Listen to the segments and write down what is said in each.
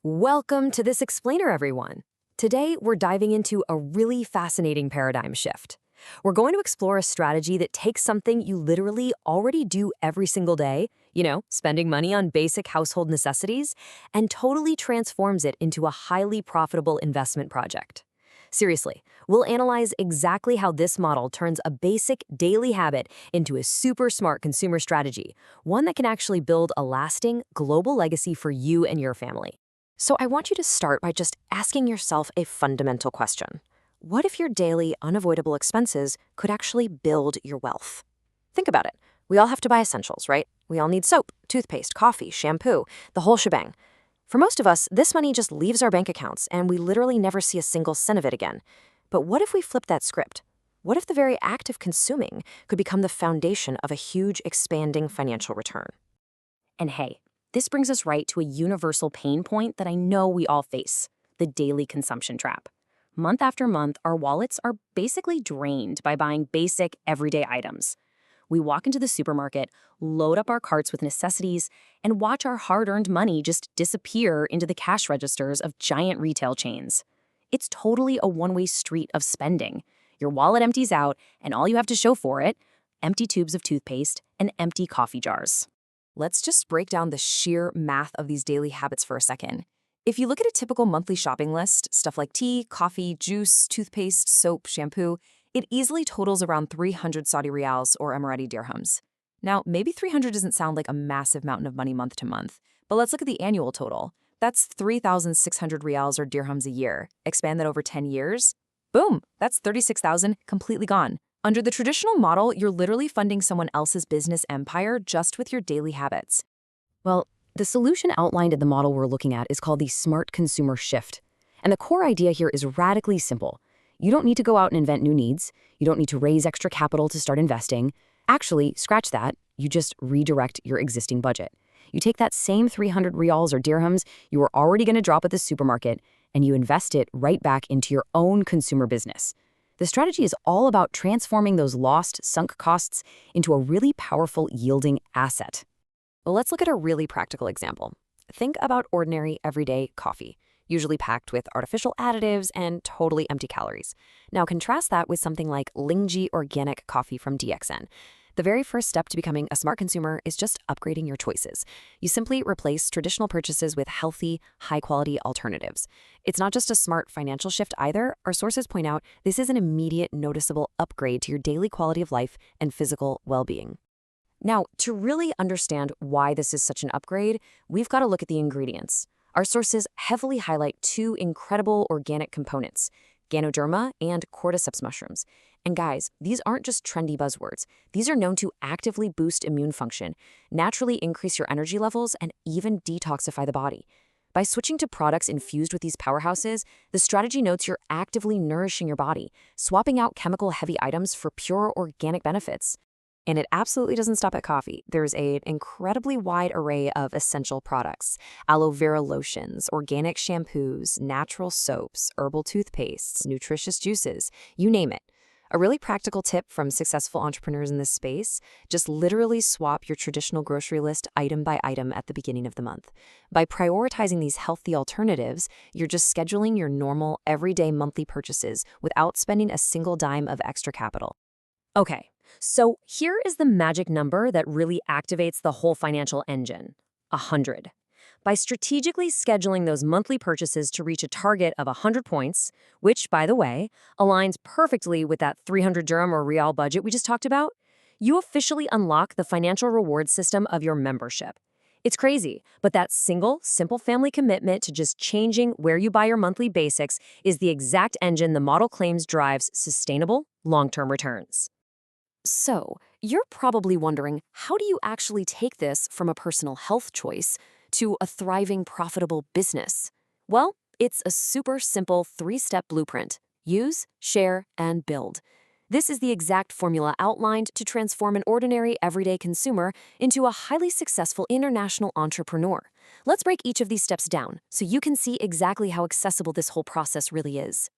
Welcome to this explainer, everyone. Today, we're diving into a really fascinating paradigm shift. We're going to explore a strategy that takes something you literally already do every single day, spending money on basic household necessities, and totally transforms it into a highly profitable investment project. Seriously, we'll analyze exactly how this model turns a basic daily habit into a super smart consumer strategy, one that can actually build a lasting global legacy for you and your family. So I want you to start by just asking yourself a fundamental question. What if your daily unavoidable expenses could actually build your wealth? Think about it. We all have to buy essentials, right? We all need soap, toothpaste, coffee, shampoo, the whole shebang. For most of us, this money just leaves our bank accounts and we literally never see a single cent of it again. But what if we flip that script? What if the very act of consuming could become the foundation of a huge, expanding financial return? And hey, this brings us right to a universal pain point that I know we all face, the daily consumption trap. Month after month, our wallets are basically drained by buying basic, everyday items. We walk into the supermarket, load up our carts with necessities, and watch our hard-earned money just disappear into the cash registers of giant retail chains. It's totally a one-way street of spending. Your wallet empties out, and all you have to show for it, empty tubes of toothpaste and empty coffee jars. Let's just break down the sheer math of these daily habits for a second. If you look at a typical monthly shopping list, stuff like tea, coffee, juice, toothpaste, soap, shampoo, it easily totals around 300 Saudi riyals or Emirati dirhams. Now, maybe 300 doesn't sound like a massive mountain of money month to month, but let's look at the annual total. That's 3,600 riyals or dirhams a year. Expand that over 10 years. Boom, that's 36,000 completely gone. Under the traditional model, you're literally funding someone else's business empire just with your daily habits. Well, the solution outlined in the model we're looking at is called the smart consumer shift. And the core idea here is radically simple. You don't need to go out and invent new needs. You don't need to raise extra capital to start investing. Actually, scratch that. You just redirect your existing budget. You take that same 300 riyals or dirhams you were already going to drop at the supermarket, and you invest it right back into your own consumer business. The strategy is all about transforming those lost, sunk costs into a really powerful, yielding asset. Well, let's look at a really practical example. Think about ordinary, everyday coffee, usually packed with artificial additives and totally empty calories. Now contrast that with something like Lingji organic coffee from DXN. The very first step to becoming a smart consumer is just upgrading your choices. You simply replace traditional purchases with healthy, high-quality alternatives. It's not just a smart financial shift either. Our sources point out this is an immediate, noticeable upgrade to your daily quality of life and physical well-being. Now, to really understand why this is such an upgrade, we've got to look at the ingredients. Our sources heavily highlight two incredible organic components, Ganoderma and cordyceps mushrooms. And guys, these aren't just trendy buzzwords. These are known to actively boost immune function, naturally increase your energy levels, and even detoxify the body. By switching to products infused with these powerhouses, the strategy notes you're actively nourishing your body, swapping out chemical-heavy items for pure organic benefits. And it absolutely doesn't stop at coffee. There's an incredibly wide array of essential products: aloe vera lotions, organic shampoos, natural soaps, herbal toothpastes, nutritious juices, you name it. A really practical tip from successful entrepreneurs in this space: just literally swap your traditional grocery list item by item at the beginning of the month. By prioritizing these healthy alternatives, you're just scheduling your normal, everyday monthly purchases without spending a single dime of extra capital. Okay, so here is the magic number that really activates the whole financial engine: 100. By strategically scheduling those monthly purchases to reach a target of 100 points, which, by the way, aligns perfectly with that 300 dirham or rial budget we just talked about, you officially unlock the financial reward system of your membership. It's crazy, but that single, simple family commitment to just changing where you buy your monthly basics is the exact engine the model claims drives sustainable, long-term returns. So, you're probably wondering, how do you actually take this from a personal health choice to a thriving, profitable business? Well, it's a super simple 3-step blueprint: use, share, and build. This is the exact formula outlined to transform an ordinary, everyday consumer into a highly successful international entrepreneur. Let's break each of these steps down so you can see exactly how accessible this whole process really is.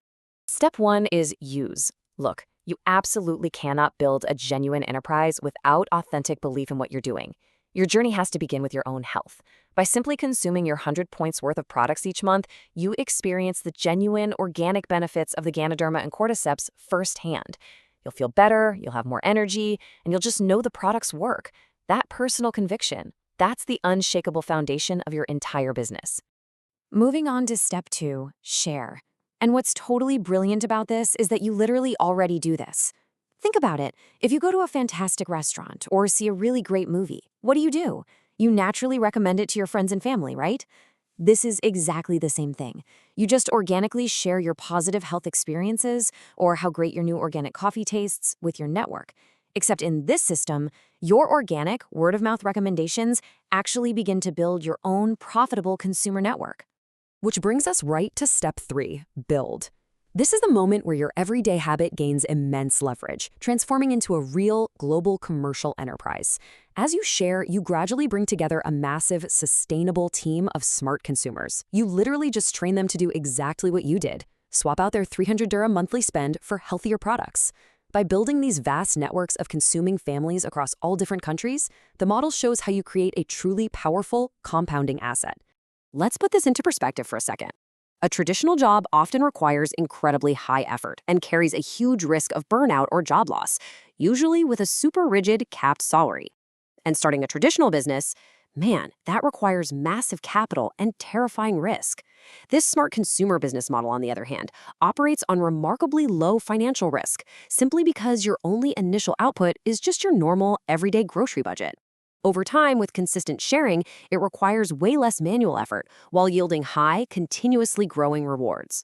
Step 1 is use. Look, you absolutely cannot build a genuine enterprise without authentic belief in what you're doing. Your journey has to begin with your own health. By simply consuming your 100 points worth of products each month, you experience the genuine organic benefits of the Ganoderma and Cordyceps firsthand. You'll feel better, you'll have more energy, and you'll just know the products work. That personal conviction, that's the unshakable foundation of your entire business. Moving on to step 2, share. And what's totally brilliant about this is that you literally already do this. Think about it. If you go to a fantastic restaurant or see a really great movie, what do? You naturally recommend it to your friends and family, right? This is exactly the same thing. You just organically share your positive health experiences or how great your new organic coffee tastes with your network. Except in this system, your organic word-of-mouth recommendations actually begin to build your own profitable consumer network. Which brings us right to step 3, build. This is the moment where your everyday habit gains immense leverage, transforming into a real global commercial enterprise. As you share, you gradually bring together a massive, sustainable team of smart consumers. You literally just train them to do exactly what you did. Swap out their 300 dirham monthly spend for healthier products. By building these vast networks of consuming families across all different countries, the model shows how you create a truly powerful, compounding asset. Let's put this into perspective for a second. A traditional job often requires incredibly high effort and carries a huge risk of burnout or job loss, usually with a super rigid, capped salary. And starting a traditional business, man, that requires massive capital and terrifying risk. This smart consumer business model, on the other hand, operates on remarkably low financial risk, simply because your only initial output is just your normal, everyday grocery budget. Over time, with consistent sharing, it requires way less manual effort, while yielding high, continuously growing rewards.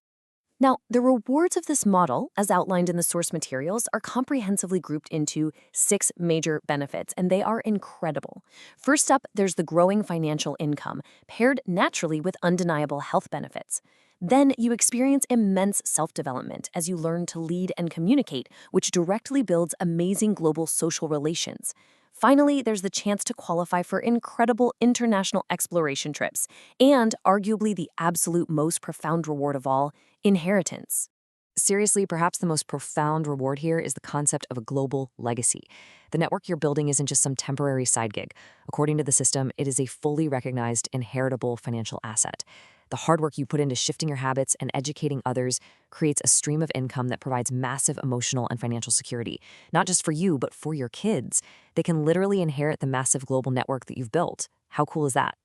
Now, the rewards of this model, as outlined in the source materials, are comprehensively grouped into 6 major benefits, and they are incredible. First up, there's the growing financial income, paired naturally with undeniable health benefits. Then you experience immense self-development as you learn to lead and communicate, which directly builds amazing global social relations. Finally, there's the chance to qualify for incredible international exploration trips, and arguably the absolute most profound reward of all, inheritance. Seriously, perhaps the most profound reward here is the concept of a global legacy. The network you're building isn't just some temporary side gig. According to the system, it is a fully recognized, inheritable financial asset. The hard work you put into shifting your habits and educating others creates a stream of income that provides massive emotional and financial security, not just for you, but for your kids. They can literally inherit the massive global network that you've built. How cool is that?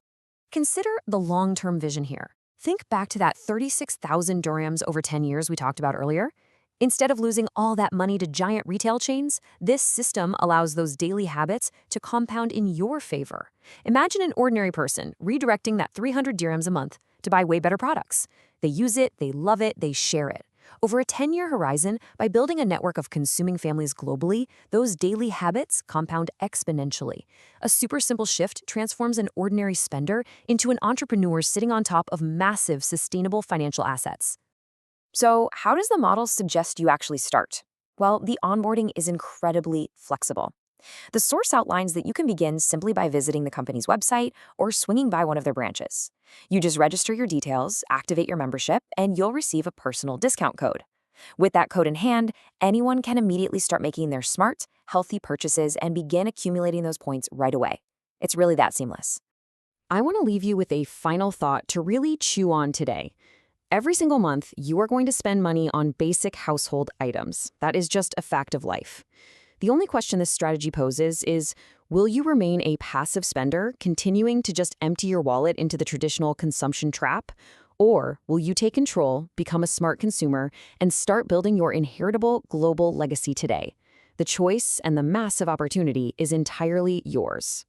Consider the long-term vision here. Think back to that 36,000 dirhams over 10 years we talked about earlier. Instead of losing all that money to giant retail chains, this system allows those daily habits to compound in your favor. Imagine an ordinary person redirecting that 300 dirhams a month to buy way better products. They use it, they love it, they share it. Over a 10-year horizon, by building a network of consuming families globally, those daily habits compound exponentially. A super simple shift transforms an ordinary spender into an entrepreneur sitting on top of massive, sustainable financial assets. So, how does the model suggest you actually start? Well, the onboarding is incredibly flexible. The source outlines that you can begin simply by visiting the company's website or swinging by one of their branches. You just register your details, activate your membership, and you'll receive a personal discount code. With that code in hand, anyone can immediately start making their smart, healthy purchases and begin accumulating those points right away. It's really that seamless. I want to leave you with a final thought to really chew on today. Every single month, you are going to spend money on basic household items. That is just a fact of life. The only question this strategy poses is, will you remain a passive spender, continuing to just empty your wallet into the traditional consumption trap? Or will you take control, become a smart consumer, and start building your inheritable global legacy today? The choice and the massive opportunity is entirely yours.